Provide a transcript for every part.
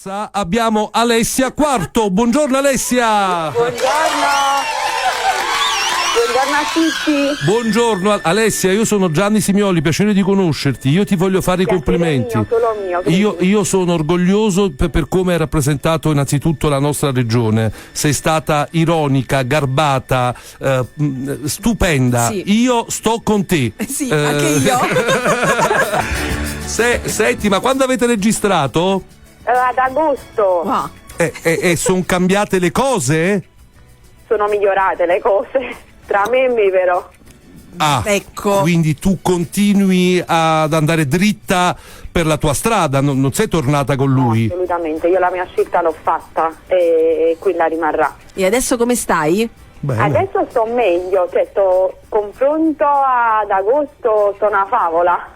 terza abbiamo Alessia Quarto. Buongiorno Alessia. Buongiorno a tutti. Buongiorno Alessia, io sono Gianni Simioli, piacere di conoscerti. Io ti voglio fare i complimenti. Io sono orgoglioso per come hai rappresentato innanzitutto la nostra regione. Sei stata ironica, garbata, stupenda. Sì. Io sto con te. Sì, anche io. Senti, ma quando avete registrato? Ad agosto. Wow. E sono cambiate le cose? Sono migliorate le cose. Tra me e me però. Ah, ecco. Quindi tu continui ad andare dritta per la tua strada, non sei tornata con lui? Assolutamente, io la mia scelta l'ho fatta e quella rimarrà. E adesso come stai? Bene. Adesso sto meglio, cioè sto confronto ad agosto, sto una favola.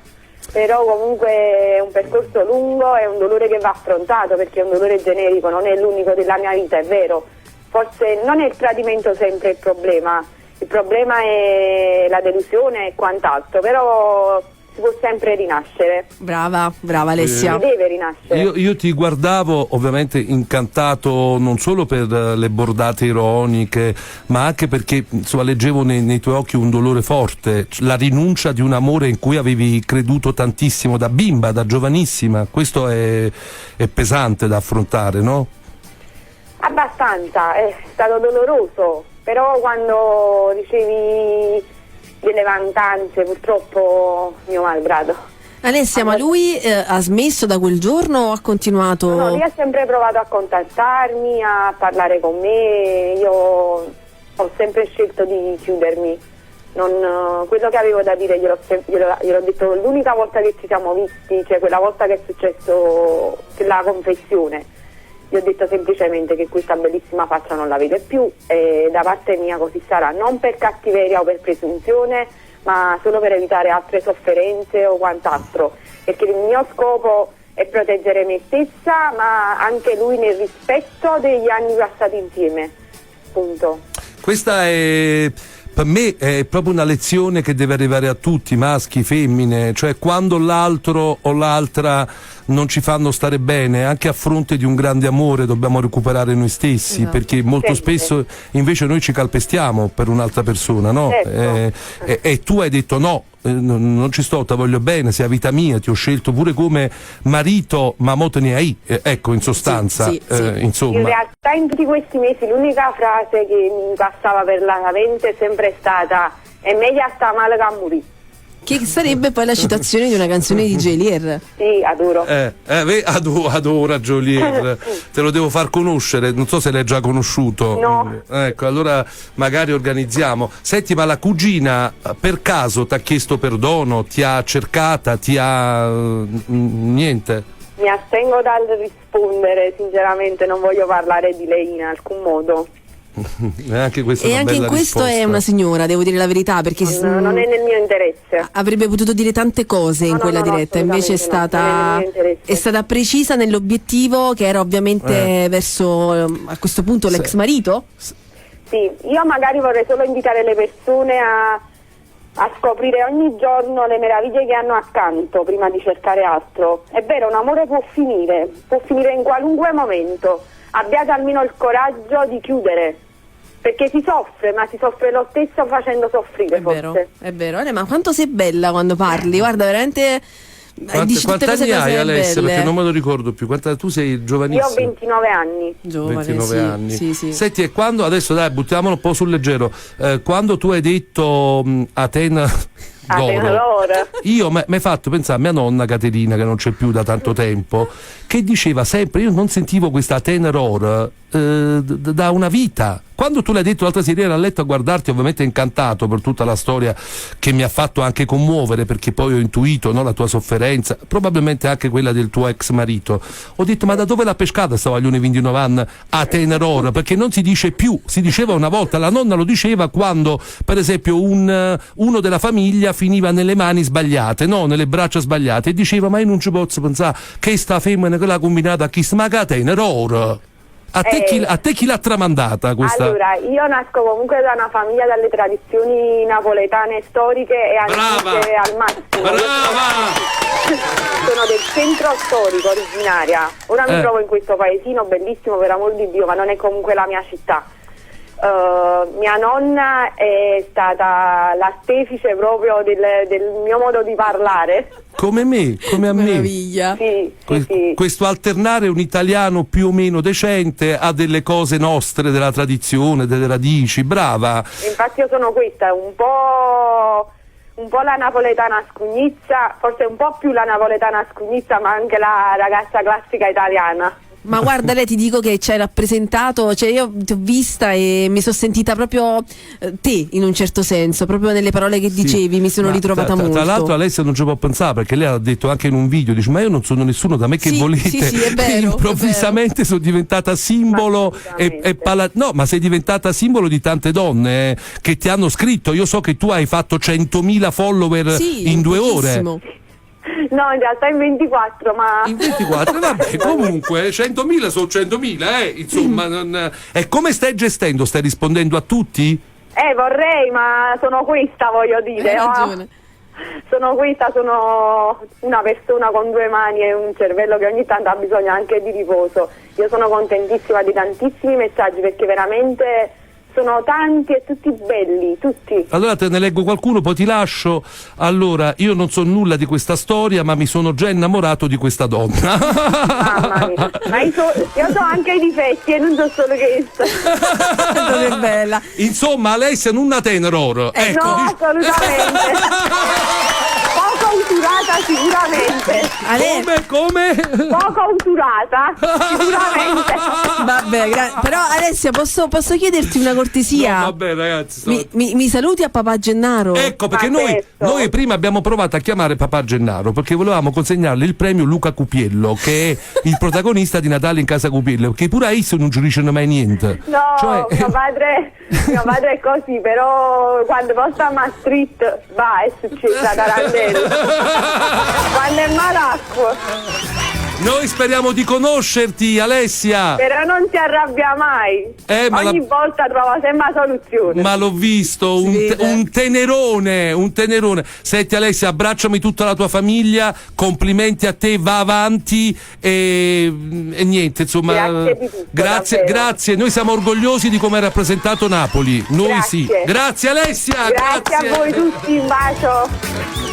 Però comunque è un percorso lungo, è un dolore che va affrontato perché è un dolore generico, non è l'unico della mia vita, è vero. Forse non è il tradimento sempre il problema è la delusione e quant'altro, però si può sempre rinascere. Brava Alessia. Si deve rinascere. Io ti guardavo ovviamente incantato non solo per le bordate ironiche, ma anche perché insomma, leggevo nei tuoi occhi un dolore forte, la rinuncia di un amore in cui avevi creduto tantissimo da bimba, da giovanissima. Questo è pesante da affrontare, no? Abbastanza, è stato doloroso, però quando ricevi delle vantanze purtroppo mio malgrado. Alessia, ma lui ha smesso da quel giorno o ha continuato? No, lui ha sempre provato a contattarmi, a parlare con me, io ho sempre scelto di chiudermi. Quello che avevo da dire gliel'ho detto l'unica volta che ci siamo visti, cioè quella volta che è successo la confessione. Gli ho detto semplicemente che questa bellissima faccia non la vede più e da parte mia così sarà, non per cattiveria o per presunzione, ma solo per evitare altre sofferenze o quant'altro, perché il mio scopo è proteggere me stessa, ma anche lui nel rispetto degli anni passati insieme. Punto. Questa è... Per me è proprio una lezione che deve arrivare a tutti, maschi, femmine, cioè quando l'altro o l'altra non ci fanno stare bene, anche a fronte di un grande amore dobbiamo recuperare noi stessi, perché molto spesso invece noi ci calpestiamo per un'altra persona, no? Certo. E tu hai detto no, non ci sto, ti voglio bene, sei a vita mia, ti ho scelto pure come marito, ma mo te ne hai, ecco, in sostanza, Sì. insomma. In realtà in tutti questi mesi l'unica frase che mi passava per la mente è sempre stata è meglio sta male che morì. Che sarebbe poi la citazione di una canzone di Geolier. Sì, adoro. Adora Joliet, te lo devo far conoscere, non so se l'hai già conosciuto. No. Ecco, allora magari organizziamo. Senti, ma la cugina per caso ti ha chiesto perdono, ti ha cercata, niente? Mi astengo dal rispondere, sinceramente non voglio parlare di lei in alcun modo. Anche questa E è una anche in bella questo risposta. è una signora, devo dire la verità, perché Non è nel mio interesse. avrebbe potuto dire tante cose in quella diretta, invece è non è nel mio interesse. è stata precisa nell'obiettivo, che era ovviamente verso a questo punto l'ex marito. Sì, io magari vorrei solo invitare le persone a scoprire ogni giorno le meraviglie che hanno accanto prima di cercare altro. È vero, un amore può finire in qualunque momento. Abbiate almeno il coraggio di chiudere, perché si soffre, ma si soffre lo stesso facendo soffrire, forse. È vero. Ma quanto sei bella quando parli, guarda, veramente dici tutte Quanti cose anni hai, Alessia? belle. Perché non me lo ricordo più. Tu sei giovanissima. Io ho 29 anni. Giovane, 29 sì, anni. sì. Senti, e quando adesso dai, buttiamolo un po' sul leggero. Quando tu hai detto Atena d'oro, io mi hai fatto pensare a mia nonna Caterina, che non c'è più da tanto tempo, che diceva sempre, io non sentivo questa Atena d'oro da una vita. Quando tu l'hai detto l'altra sera, ero a letto a guardarti, ovviamente incantato per tutta la storia che mi ha fatto anche commuovere, perché poi ho intuito, no, la tua sofferenza, probabilmente anche quella del tuo ex marito. Ho detto, ma da dove l'ha pescata sta voglione 29 anni a Tenerora? Perché non si dice più, si diceva una volta, la nonna lo diceva quando per esempio uno della famiglia finiva nelle mani sbagliate, no, nelle braccia sbagliate, e diceva, ma io non ci posso pensare che sta femmina che l'ha combinata a chi sta, ma che a Tenerora. A te chi l'ha tramandata questa? Allora, io nasco comunque da una famiglia dalle tradizioni napoletane storiche e antiche al massimo. Brava! Sono del centro storico originaria. Ora mi trovo in questo paesino bellissimo, per amor di Dio, ma non è comunque la mia città. Mia nonna è stata l'artefice proprio del mio modo di parlare. Come me, come a me. Meraviglia. Sì. Questo alternare un italiano più o meno decente a delle cose nostre, della tradizione, delle radici. Brava. Infatti io sono questa, un po' la napoletana scugnizza, forse un po' più la napoletana scugnizza, ma anche la ragazza classica italiana. Ma guarda, lei, ti dico che ci hai rappresentato, cioè io ti ho vista e mi sono sentita proprio te, in un certo senso, proprio nelle parole che dicevi, mi sono ritrovata molto. Tra l'altro Alessia non ci può pensare, perché lei ha detto anche in un video, dice: ma io non sono nessuno, da me che volete. Sì, è vero, improvvisamente sono diventata simbolo no, ma sei diventata simbolo di tante donne che ti hanno scritto. Io so che tu hai fatto 100.000 follower in 2 ore. No, in realtà in 24, ma... In 24, vabbè, comunque 100.000 sono 100.000, insomma. E come stai gestendo? Stai rispondendo a tutti? Vorrei, ma sono questa, voglio dire. Hai ragione. Sono una persona con 2 mani e un cervello che ogni tanto ha bisogno anche di riposo. Io sono contentissima di tantissimi messaggi, perché veramente... sono tanti e tutti belli, tutti. Allora te ne leggo qualcuno, poi ti lascio. Allora, io non so nulla di questa storia, ma mi sono già innamorato di questa donna. Mamma mia, ma io so anche i difetti e non so solo questo. Non è bella. Insomma, Alessia non una tenor. Ecco. No, assolutamente. Poco usurata sicuramente. Come? Poco usurata sicuramente. Vabbè, però Alessia, posso chiederti una cortesia? No, vabbè, ragazzi. Mi saluti a Papà Gennaro? Ecco, perché noi prima abbiamo provato a chiamare Papà Gennaro perché volevamo consegnargli il premio Luca Cupiello, che è il protagonista di Natale in casa Cupiello, che pure a esso non ci dice mai niente. No, mio padre è così, però quando posta a Maastricht va, è successa Tarandello. Quando è Maracco. Noi speriamo di conoscerti, Alessia. Però non si arrabbia mai. Ogni volta trova sempre la soluzione. Ma l'ho visto, un tenerone. Senti Alessia, abbracciami tutta la tua famiglia, complimenti a te, va avanti e niente, insomma. Grazie di tutto, grazie. Noi siamo orgogliosi di come hai rappresentato Napoli. Noi grazie. sì. Grazie Alessia. Grazie a voi tutti, un bacio.